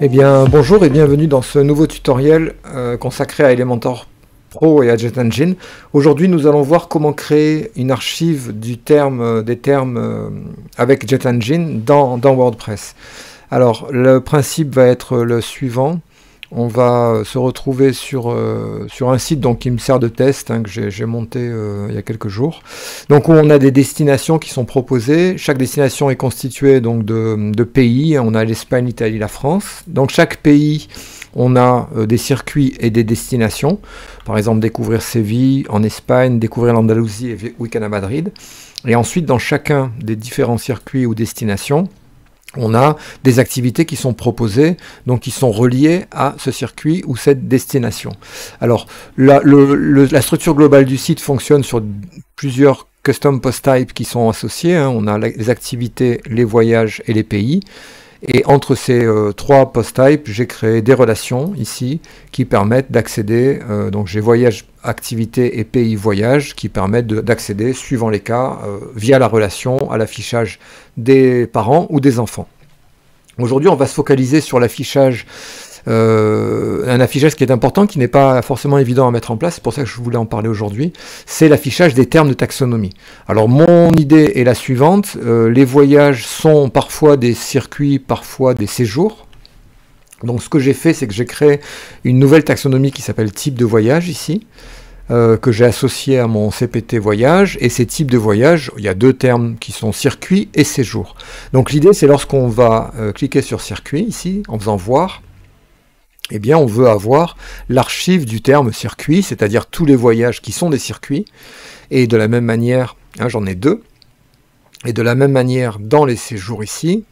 Eh bien, bonjour et bienvenue dans ce nouveau tutoriel consacré à Elementor Pro et à JetEngine. Aujourd'hui, nous allons voir comment créer une archive des termes avec JetEngine dans WordPress. Alors, le principe va être le suivant. On va se retrouver sur un site donc, qui me sert de test, que j'ai monté il y a quelques jours. Donc où on a des destinations qui sont proposées. Chaque destination est constituée donc, de pays. On a l'Espagne, l'Italie, la France. Donc chaque pays, on a des circuits et des destinations. Par exemple, découvrir Séville en Espagne, découvrir l'Andalousie et Week-end à Madrid. Et ensuite, dans chacun des différents circuits ou destinations, on a des activités qui sont proposées, donc qui sont reliées à ce circuit ou cette destination. Alors, la structure globale du site fonctionne sur plusieurs custom post types qui sont associés. On a les activités, les voyages et les pays. Et entre ces trois post types, j'ai créé des relations ici qui permettent d'accéder. Donc j'ai voyage, activité et pays voyage qui permettent d'accéder, suivant les cas, via la relation à l'affichage des parents ou des enfants. Aujourd'hui, on va se focaliser sur l'affichage, un affichage qui est important, qui n'est pas forcément évident à mettre en place, c'est pour ça que je voulais en parler aujourd'hui, c'est l'affichage des termes de taxonomie. Alors mon idée est la suivante, les voyages sont parfois des circuits, parfois des séjours. Donc ce que j'ai fait, c'est que j'ai créé une nouvelle taxonomie qui s'appelle type de voyage ici, que j'ai associé à mon CPT voyage, et ces types de voyage, il y a deux termes qui sont circuit et séjour. Donc l'idée c'est lorsqu'on va cliquer sur circuit ici, en faisant voir, eh bien on veut avoir l'archive du terme circuit, c'est-à-dire tous les voyages qui sont des circuits, et de la même manière, j'en ai deux, et de la même manière dans les séjours ici,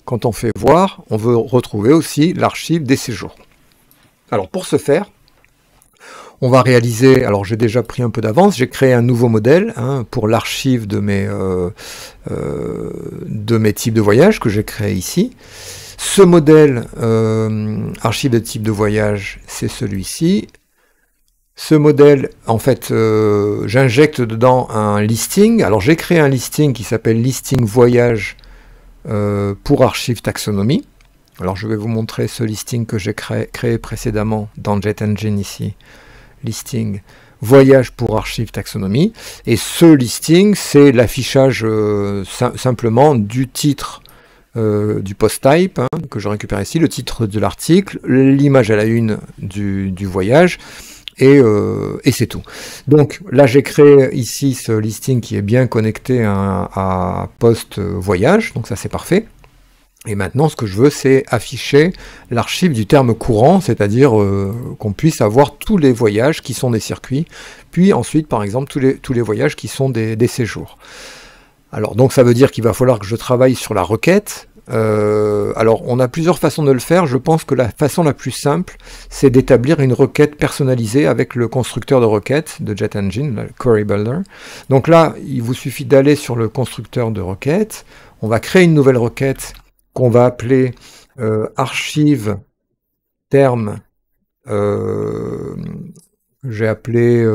quand on fait voir, on veut retrouver aussi l'archive des séjours. Alors pour ce faire, on va réaliser, alors j'ai déjà pris un peu d'avance, j'ai créé un nouveau modèle pour l'archive de mes types de voyage que j'ai créé ici. Ce modèle archive de type de voyage, c'est celui-ci. Ce modèle, en fait, j'injecte dedans un listing. Alors j'ai créé un listing qui s'appelle listing voyage pour archive taxonomie. Alors je vais vous montrer ce listing que j'ai créé précédemment dans JetEngine ici. Listing voyage pour archive taxonomie, et ce listing c'est l'affichage simplement du titre du post type que je récupère ici, le titre de l'article, l'image à la une du voyage, et c'est tout. Donc là j'ai créé ici ce listing qui est bien connecté à post voyage, donc ça c'est parfait. Et maintenant, ce que je veux, c'est afficher l'archive du terme courant, c'est-à-dire qu'on puisse avoir tous les voyages qui sont des circuits, puis ensuite, par exemple, tous les voyages qui sont des séjours. Alors, donc ça veut dire qu'il va falloir que je travaille sur la requête. Alors, on a plusieurs façons de le faire. Je pense que la façon la plus simple, c'est d'établir une requête personnalisée avec le constructeur de requêtes de JetEngine, le Query Builder. Donc là, il vous suffit d'aller sur le constructeur de requêtes. On va créer une nouvelle requête qu'on va appeler archive terme, j'ai appelé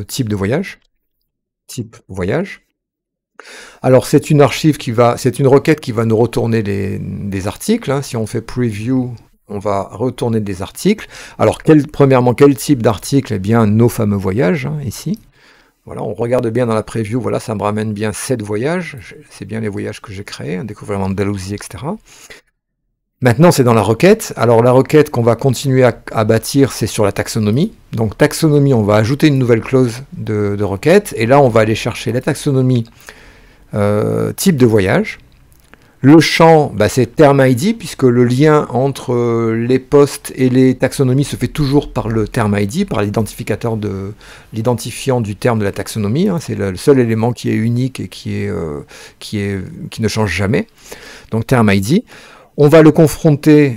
type de voyage, type voyage. Alors c'est une archive c'est une requête qui va nous retourner des articles. Si on fait preview, on va retourner des articles. Alors premièrement, quel type d'article? Eh bien nos fameux voyages, ici. Voilà, on regarde bien dans la preview, voilà, ça me ramène bien 7 voyages, c'est bien les voyages que j'ai créés, découvrir l'Andalousie, etc. Maintenant, c'est dans la requête. Alors la requête qu'on va continuer à bâtir, c'est sur la taxonomie. Donc taxonomie, on va ajouter une nouvelle clause de requête, et là on va aller chercher la taxonomie type de voyage. Le champ, c'est term ID, puisque le lien entre les postes et les taxonomies se fait toujours par le term ID, par l'identificateur l'identifiant du terme de la taxonomie. C'est le seul élément qui est unique et qui ne change jamais. Donc term ID. On va le confronter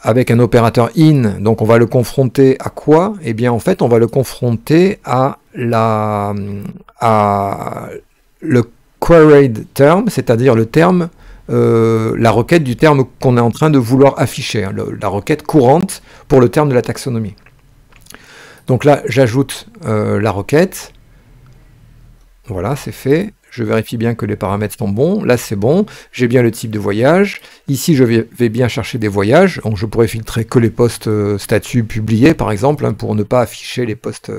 avec un opérateur in. Donc on va le confronter à quoi? Eh bien en fait on va le confronter à le queried term, c'est-à-dire le terme la requête du terme qu'on est en train de vouloir afficher, la requête courante pour le terme de la taxonomie. Donc là, j'ajoute la requête. Voilà, c'est fait. je vérifie bien que les paramètres sont bons. Là, c'est bon. J'ai bien le type de voyage. Ici, je vais bien chercher des voyages. Donc, je pourrais filtrer que les posts statuts publiés, par exemple, hein, pour ne pas afficher les posts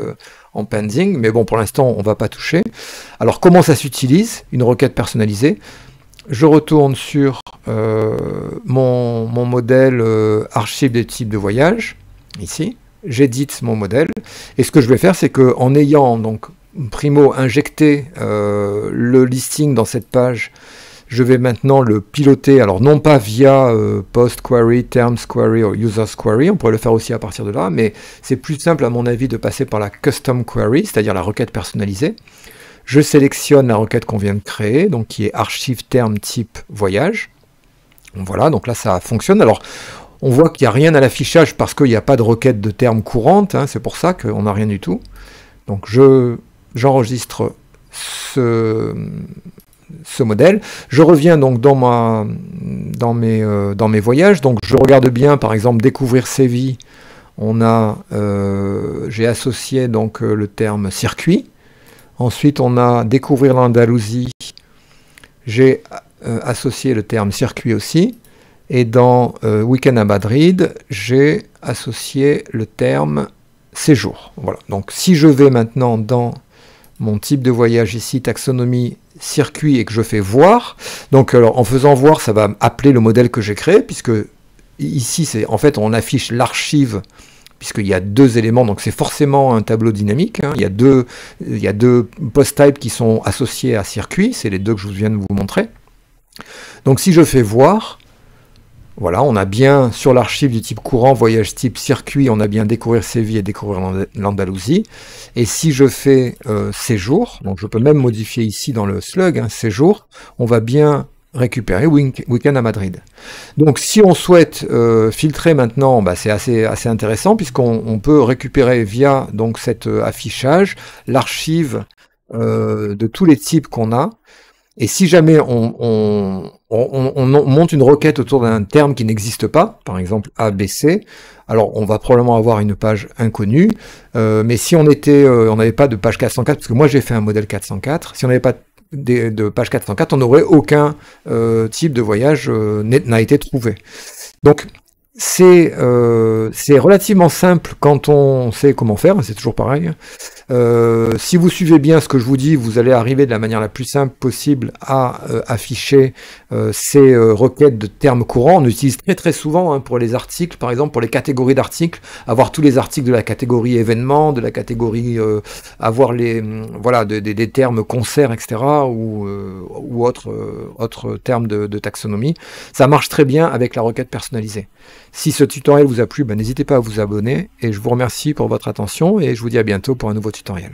en pending. Mais bon, pour l'instant, on ne va pas toucher. Alors, comment ça s'utilise? Une requête personnalisée. Je retourne sur mon modèle archive de type de voyage, ici. J'édite mon modèle. Et ce que je vais faire, c'est qu'en ayant donc primo injecté le listing dans cette page, je vais maintenant le piloter, alors non pas via post query, terms query ou users query, on pourrait le faire aussi à partir de là, mais c'est plus simple à mon avis de passer par la custom query, c'est-à-dire la requête personnalisée. Je sélectionne la requête qu'on vient de créer, donc qui est archive terme type voyage. Voilà, donc là ça fonctionne. Alors on voit qu'il n'y a rien à l'affichage parce qu'il n'y a pas de requête de terme courante, hein, c'est pour ça qu'on n'a rien du tout. Donc j'enregistre ce modèle. Je reviens donc dans mes voyages. Donc je regarde bien, par exemple, découvrir Séville. J'ai associé donc le terme circuit. Ensuite, on a découvrir l'Andalousie. J'ai associé le terme circuit aussi. Et dans Week-end à Madrid, j'ai associé le terme séjour. Voilà. Donc si je vais maintenant dans mon type de voyage ici, taxonomie circuit, et que je fais voir, donc alors, en faisant voir, ça va appeler le modèle que j'ai créé, puisque ici, en fait, on affiche l'archive, puisqu'il y a deux éléments, donc c'est forcément un tableau dynamique, hein. Il y a deux post types qui sont associés à circuit, c'est les deux que je viens de vous montrer. Donc si je fais voir, voilà, on a bien sur l'archive du type courant, voyage type circuit, on a bien découvrir Séville et découvrir l'Andalousie. Et si je fais séjour, donc je peux même modifier ici dans le slug, hein, séjour, on va bien récupérer Week-end à Madrid. Donc si on souhaite filtrer maintenant, bah, c'est assez intéressant puisqu'on peut récupérer via donc cet affichage l'archive de tous les types qu'on a. Et si jamais on monte une requête autour d'un terme qui n'existe pas, par exemple ABC, alors on va probablement avoir une page inconnue, mais si on n'avait pas de page 404, parce que moi j'ai fait un modèle 404, si on n'avait pas de page 404, on n'aurait aucun type de voyage n'a été trouvé. Donc c'est relativement simple quand on sait comment faire, c'est toujours pareil. Si vous suivez bien ce que je vous dis, vous allez arriver de la manière la plus simple possible à afficher ces requêtes de termes courants. On utilise très souvent hein, pour les articles, par exemple pour les catégories d'articles, avoir tous les articles de la catégorie événements, de la catégorie avoir voilà des termes concerts, etc. ou autres termes de taxonomie. Ça marche très bien avec la requête personnalisée. Si ce tutoriel vous a plu, ben, n'hésitez pas à vous abonner et je vous remercie pour votre attention et je vous dis à bientôt pour un nouveau tutoriel.